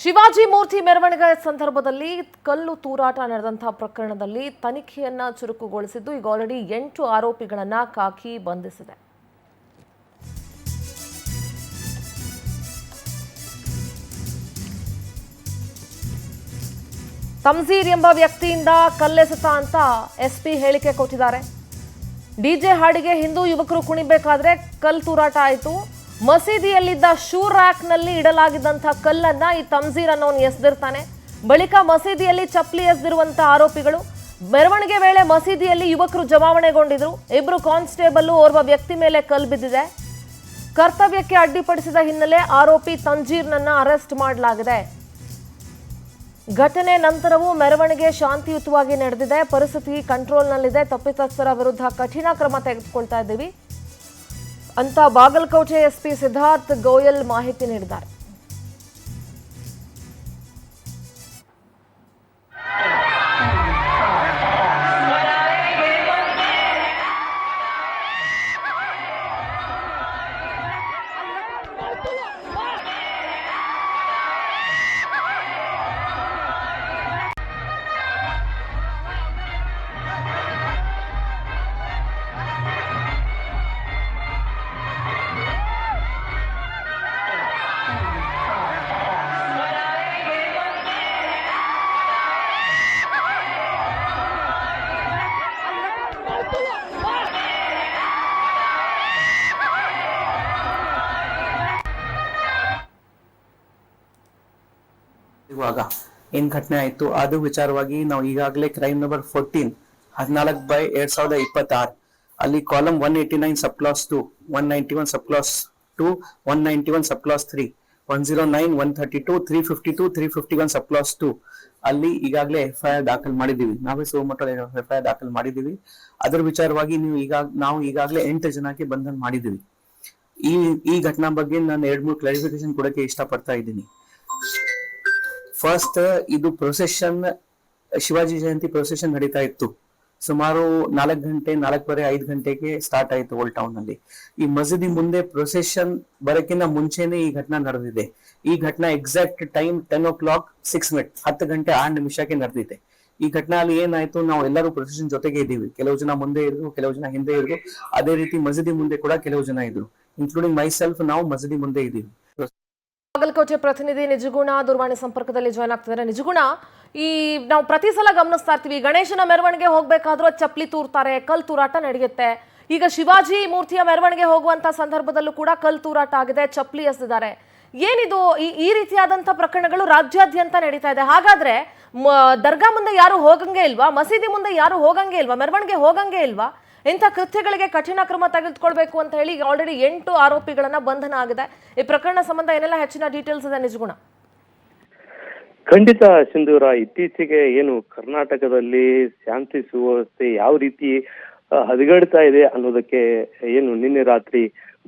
ಶಿವಾಜಿ ಮೂರ್ತಿ ಮೆರವಣಿಗೆ ಸಂದರ್ಭದಲ್ಲಿ ಕಲ್ಲು ತೂರಾಟ ನಡೆದಂತಹ ಪ್ರಕರಣದಲ್ಲಿ ತನಿಖೆಯನ್ನ ಚುರುಕುಗೊಳಿಸಿದ್ದು ಈಗ ಆಲ್ರೆಡಿ 8 ಆರೋಪಿಗಳನ್ನ ಕಾಕಿ ಬಂಧಿಸಿದೆ. ತಮ್ಜೀರ್ ಎಂಬ ವ್ಯಕ್ತಿಯಿಂದ ಕಲ್ಲೆಸೆತ ಅಂತ ಎಸ್ಪಿ ಹೇಳಿಕೆ ಕೊಟ್ಟಿದ್ದಾರೆ. ಡಿಜೆ ಹಾಡಿಗೆ ಹಿಂದೂ ಯುವಕರು ಕುಣಿಬೇಕಾದ್ರೆ ಕಲ್ಲು ತೂರಾಟ ಆಯಿತು. ಮಸೀದಿಯಲ್ಲಿದ್ದ ಶೂ ರ್ಯಾಕ್ನಲ್ಲಿ ಇಡಲಾಗಿದ್ದಂತಹ ಕಲ್ಲನ್ನ ಈ ತಮ್ಜೀರ್ ಅನ್ನೋನು ಎಸೆದಿರ್ತಾನೆ. ಬಳಿಕ ಮಸೀದಿಯಲ್ಲಿ ಚಪ್ಪಲಿ ಎಸೆದಿರುವಂತ ಆರೋಪಿಗಳು ಮೆರವಣಿಗೆ ವೇಳೆ ಮಸೀದಿಯಲ್ಲಿ ಯುವಕರು ಜಮಾವಣೆಗೊಂಡಿದ್ರು. 2 ಕಾನ್ಸ್ಟೇಬಲ್ ಓರ್ವ ವ್ಯಕ್ತಿ ಮೇಲೆ ಕಲ್ಲು ಬಿದ್ದಿದೆ. ಕರ್ತವ್ಯಕ್ಕೆ ಅಡ್ಡಿಪಡಿಸಿದ ಹಿನ್ನೆಲೆ ಆರೋಪಿ ತಮ್ಜೀರ್ನನ್ನ ಅರೆಸ್ಟ್ ಮಾಡಲಾಗಿದೆ. ಘಟನೆ ನಂತರವೂ ಮೆರವಣಿಗೆ ಶಾಂತಿಯುತವಾಗಿ ನಡೆದಿದೆ. ಪರಿಸ್ಥಿತಿ ಕಂಟ್ರೋಲ್ನಲ್ಲಿದೆ. ತಪ್ಪಿತಸ್ಥರ ವಿರುದ್ಧ ಕಠಿಣ ಕ್ರಮ ತೆಗೆದುಕೊಳ್ತಾ ಇದ್ದೀವಿ ಅಂತ ಬಾಗಲಕೋಟೆ ಎಸ್ಪಿ ಸಿದ್ಧಾರ್ಥ್ ಗೋಯಲ್ ಮಾಹಿತಿ ನೀಡಿದ್ದಾರೆ. ಇವಾಗ ಏನ್ ಘಟನೆ ಆಯ್ತು ಅದು ವಿಚಾರವಾಗಿ ನಾವು ಈಗಾಗಲೇ ಕ್ರೈಮ್ ನಂಬರ್ 14/2026 ಅಲ್ಲಿ ಕಾಲಮ್ 189 ಸಬ್ ಕ್ಲಾಸ್ 2, 191 ಸಬ್ ಕ್ಲಾಸ್ 2, 191 ಸಬ್ ಕ್ಲಾಸ್ 3, 109, 132, 352, 351 ಸಬ್ ಕ್ಲಾಸ್ 2 ಅಲ್ಲಿ ಈಗಾಗಲೇ FIR ದಾಖಲು ಮಾಡಿದೀವಿ. ನಾವೇ ಸೋಮವಾರ FIR ದಾಖಲು ಮಾಡಿದೀವಿ. ಅದರ ವಿಚಾರವಾಗಿ ನಾವು ಈಗಾಗಲೇ 8 ಜನಕ್ಕೆ ಬಂಧನ ಮಾಡಿದೀವಿ. ಈ ಘಟನಾ ಬಗ್ಗೆ ನಾನು 2-3 ಕ್ಲಾರಿಫಿಕೇಶನ್ ಕೊಡಕ್ಕೆ ಇಷ್ಟಪಡ್ತಾ ಇದ್ದೀನಿ. ಫಸ್ಟ್, ಇದು ಪ್ರೊಸೆಷನ್ ಶಿವಾಜಿ ಜಯಂತಿ ಪ್ರೊಸೆಷನ್ ನಡೀತಾ ಇತ್ತು. ಸುಮಾರು 4 ಗಂಟೆ 4:15 5 ಗಂಟೆಗೆ ಸ್ಟಾರ್ಟ್ ಆಯ್ತು ಓಲ್ಡ್ ಟೌನ್ ನಲ್ಲಿ. ಈ ಮಸೀದಿ ಮುಂದೆ ಪ್ರೊಸೆಷನ್ ಬರಕ್ಕಿಂತ ಮುಂಚೆನೆ ಈ ಘಟನಾ ನಡೆದಿದೆ. ಈ ಘಟನಾ ಎಕ್ಸಾಕ್ಟ್ ಟೈಮ್ 10:06 10 ಗಂಟೆ 6 ನಿಮಿಷಕ್ಕೆ ನಡೆದಿದೆ. ಈ ಘಟನೆಯಲ್ಲಿ ಏನಾಯ್ತು, ನಾವು ಎಲ್ಲರೂ ಪ್ರೊಸೆಷನ್ ಜೊತೆಗೆ ಇದ್ದೀವಿ. ಕೆಲವು ಜನ ಮುಂದೆ ಇದ್ರು, ಕೆಲವು ಜನ ಹಿಂದೆ ಇದ್ರು. ಅದೇ ರೀತಿ ಮಸೀದಿ ಮುಂದೆ ಕೂಡ ಕೆಲವು ಜನ ಇದ್ರು, ಇನ್ಕ್ಲೂಡಿಂಗ್ ಮೈ ಸೆಲ್ಫ್. ನಾವು ಮಸೀದಿ ಮುಂದೆ ಇದ್ದೀವಿ. ಬಾಗಲಕೋಟೆ ಪ್ರತಿನಿಧಿ ನಿಜಗುಣ ದೂರವಾಣಿ ಸಂಪರ್ಕದಲ್ಲಿ ಜಾಯ್ನ್ ಆಗ್ತಿದ್ದಾರೆ. ನಿಜಗುಣ, ಈ ನಾವು ಪ್ರತಿ ಸಲ ಗಮನಿಸ್ತಾ ಇರ್ತೀವಿ, ಗಣೇಶನ ಮೆರವಣಿಗೆ ಹೋಗ್ಬೇಕಾದ್ರೂ ಚಪ್ಪಲಿ ತೂರ್ತಾರೆ, ಕಲ್ ತೂರಾಟ ನಡೆಯುತ್ತೆ. ಈಗ ಶಿವಾಜಿ ಮೂರ್ತಿಯ ಮೆರವಣಿಗೆ ಹೋಗುವಂತ ಸಂದರ್ಭದಲ್ಲೂ ಕೂಡ ಕಲ್ ತೂರಾಟ ಆಗಿದೆ, ಚಪ್ಪಲಿ ಎಸೆದಿದ್ದಾರೆ. ಏನಿದು ಈ ರೀತಿಯಾದಂತ ಪ್ರಕರಣಗಳು ರಾಜ್ಯಾದ್ಯಂತ ನಡೀತಾ ಇದೆ. ಹಾಗಾದ್ರೆ ದರ್ಗಾ ಮುಂದೆ ಯಾರು ಹೋಗಂಗೆ ಇಲ್ವಾ? ಮಸೀದಿ ಮುಂದೆ ಯಾರು ಹೋಗಂಗೆ ಇಲ್ವಾ? ಮೆರವಣಿಗೆ ಹೋಗಂಗೆ ಇಲ್ವಾ? ಇಂಥ ಕೃತ್ಯಗಳಿಗೆ ಕಠಿಣ ಕ್ರಮ ತೆಗೆದುಕೊಳ್ಬೇಕು ಅಂತ ಹೇಳಿ ಆಲ್ರೆಡಿ 8 ಆರೋಪಿಗಳನ್ನ ಬಂಧನ ಆಗಿದೆ. ಈ ಪ್ರಕರಣ ಸಂಬಂಧ ಏನೆಲ್ಲ ಹೆಚ್ಚಿನ ಡೀಟೇಲ್ಸ್ ಇದೆ ನಿಜಗುಣ? ಖಂಡಿತ ಸಿಂಧೂರ, ಇತ್ತೀಚೆಗೆ ಏನು ಕರ್ನಾಟಕದಲ್ಲಿ ಶಾಂತಿ ಸುವ್ಯವಸ್ಥೆ ಯಾವ ರೀತಿ ಹದಗೆಡ್ತಾ ಇದೆ ಅನ್ನೋದಕ್ಕೆ ಏನು ನಿನ್ನೆ ರಾತ್ರಿ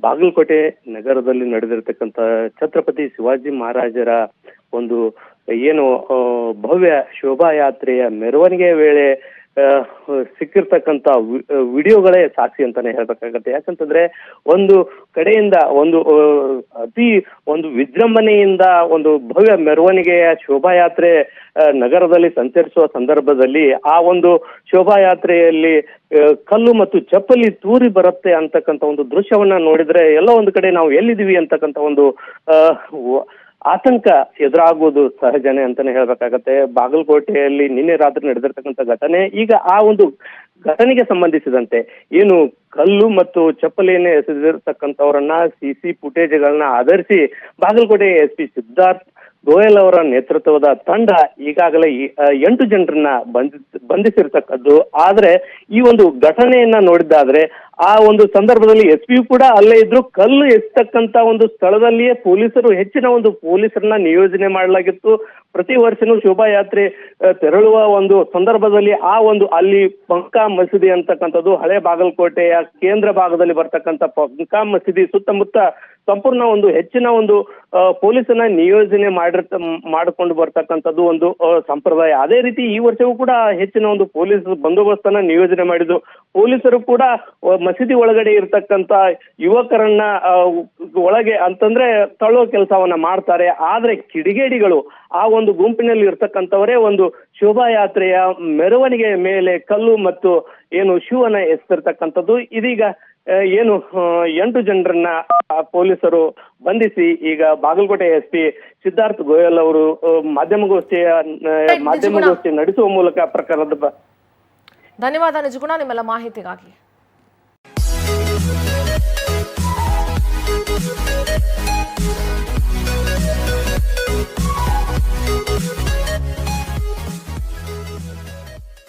ಬಾಗಲಕೋಟೆ ನಗರದಲ್ಲಿ ನಡೆದಿರತಕ್ಕಂತ ಛತ್ರಪತಿ ಶಿವಾಜಿ ಮಹಾರಾಜರ ಒಂದು ಏನು ಭವ್ಯ ಶೋಭಾಯಾತ್ರೆಯ ಮೆರವಣಿಗೆ ವೇಳೆ ಸಿಕ್ಕಿರ್ತಕ್ಕಂತ ವಿಡಿಯೋಗಳೇ ಸಾಕ್ಷಿ ಅಂತಾನೆ ಹೇಳ್ಬೇಕಾಗತ್ತೆ. ಯಾಕಂತಂದ್ರೆ ಒಂದು ಕಡೆಯಿಂದ ಒಂದು ವಿಜೃಂಭಣೆಯಿಂದ ಒಂದು ಭವ್ಯ ಮೆರವಣಿಗೆಯ ಶೋಭಾಯಾತ್ರೆ ನಗರದಲ್ಲಿ ಸಂಚರಿಸುವ ಸಂದರ್ಭದಲ್ಲಿ ಆ ಒಂದು ಶೋಭಾಯಾತ್ರೆಯಲ್ಲಿ ಕಲ್ಲು ಮತ್ತು ಚಪ್ಪಲಿ ತೂರಿ ಬರುತ್ತೆ ಅಂತಕ್ಕಂಥ ಒಂದು ದೃಶ್ಯವನ್ನ ನೋಡಿದ್ರೆ ಎಲ್ಲೋ ಒಂದು ಕಡೆ ನಾವು ಎಲ್ಲಿದ್ದೀವಿ ಅಂತಕ್ಕಂಥ ಒಂದು ಆತಂಕ ಎದುರಾಗುವುದು ಸಹಜನೇ ಅಂತಾನೆ ಹೇಳ್ಬೇಕಾಗತ್ತೆ. ಬಾಗಲಕೋಟೆಯಲ್ಲಿ ನಿನ್ನೆ ರಾತ್ರಿ ನಡೆದಿರ್ತಕ್ಕಂಥ ಘಟನೆ, ಈಗ ಆ ಒಂದು ಘಟನೆಗೆ ಸಂಬಂಧಿಸಿದಂತೆ ಏನು ಕಲ್ಲು ಮತ್ತು ಚಪ್ಪಲಿಯನ್ನು ಎಸೆದಿರ್ತಕ್ಕಂಥವ್ರನ್ನ CC ಫುಟೇಜ್ಗಳನ್ನ ಆಧರಿಸಿ ಬಾಗಲಕೋಟೆ SP ಸಿದ್ಧಾರ್ಥ್ ಗೋಯಲ್ ಅವರ ನೇತೃತ್ವದ ತಂಡ ಈಗಾಗಲೇ 8 ಜನರನ್ನ ಬಂಧಿಸಿರ್ತಕ್ಕದ್ದು. ಆದ್ರೆ ಈ ಒಂದು ಘಟನೆಯನ್ನ ನೋಡಿದ್ದಾದ್ರೆ ಆ ಒಂದು ಸಂದರ್ಭದಲ್ಲಿ SP ಕೂಡ ಅಲ್ಲೇ ಇದ್ರು. ಕಲ್ಲು ಎಸ್ತಕ್ಕಂತ ಒಂದು ಸ್ಥಳದಲ್ಲಿಯೇ ಹೆಚ್ಚಿನ ಒಂದು ಪೊಲೀಸರನ್ನ ನಿಯೋಜನೆ ಮಾಡಲಾಗಿತ್ತು. ಪ್ರತಿ ವರ್ಷನೂ ಶೋಭಾಯಾತ್ರೆ ತೆರಳುವ ಒಂದು ಸಂದರ್ಭದಲ್ಲಿ ಅಲ್ಲಿ ಪಂಕಾ ಮಸೀದಿ ಅಂತಕ್ಕಂಥದ್ದು ಹಳೆ ಬಾಗಲಕೋಟೆಯ ಕೇಂದ್ರ ಭಾಗದಲ್ಲಿ ಬರ್ತಕ್ಕಂಥ ಪಂಕಾ ಮಸೀದಿ ಸುತ್ತಮುತ್ತ ಸಂಪೂರ್ಣ ಒಂದು ಹೆಚ್ಚಿನ ಒಂದು ಪೊಲೀಸನ್ನ ನಿಯೋಜನೆ ಮಾಡಿಕೊಂಡು ಬರ್ತಕ್ಕಂಥದ್ದು ಒಂದು ಸಂಪ್ರದಾಯ. ಅದೇ ರೀತಿ ಈ ವರ್ಷವೂ ಕೂಡ ಹೆಚ್ಚಿನ ಒಂದು ಪೊಲೀಸ್ ಬಂದೋಬಸ್ತನ್ನ ನಿಯೋಜನೆ ಮಾಡಿದ್ದು. ಪೊಲೀಸರು ಕೂಡ ಮಸೀದಿ ಒಳಗಡೆ ಇರ್ತಕ್ಕಂತ ಯುವಕರನ್ನ ಒಳಗೆ ಅಂತಂದ್ರೆ ತಳ್ಳೋ ಕೆಲಸವನ್ನ ಮಾಡ್ತಾರೆ. ಆದ್ರೆ ಕಿಡಿಗೇಡಿಗಳು ಆ ಒಂದು ಗುಂಪಿನಲ್ಲಿ ಇರ್ತಕ್ಕಂಥವರೇ ಒಂದು ಶೋಭಾಯಾತ್ರೆಯ ಮೆರವಣಿಗೆಯ ಮೇಲೆ ಕಲ್ಲು ಮತ್ತು ಏನು ಶೂ ಅನ್ನ ಎಸೆದಿರ್ತಕ್ಕಂಥದ್ದು. ಇದೀಗ ಏನು 8 ಜನರನ್ನ ಪೊಲೀಸರು ಬಂಧಿಸಿ ಈಗ ಬಾಗಲಕೋಟೆ SP ಸಿದ್ಧಾರ್ಥ್ ಗೋಯಲ್ ಅವರು ಮಾಧ್ಯಮಗೋಷ್ಠಿ ನಡೆಸುವ ಮೂಲಕ ಪ್ರಕರಣದ ಧನ್ಯವಾದ ನಿಜಗುಣ ನಿಮ್ಮೆಲ್ಲ ಮಾಹಿತಿಗಾಗಿ.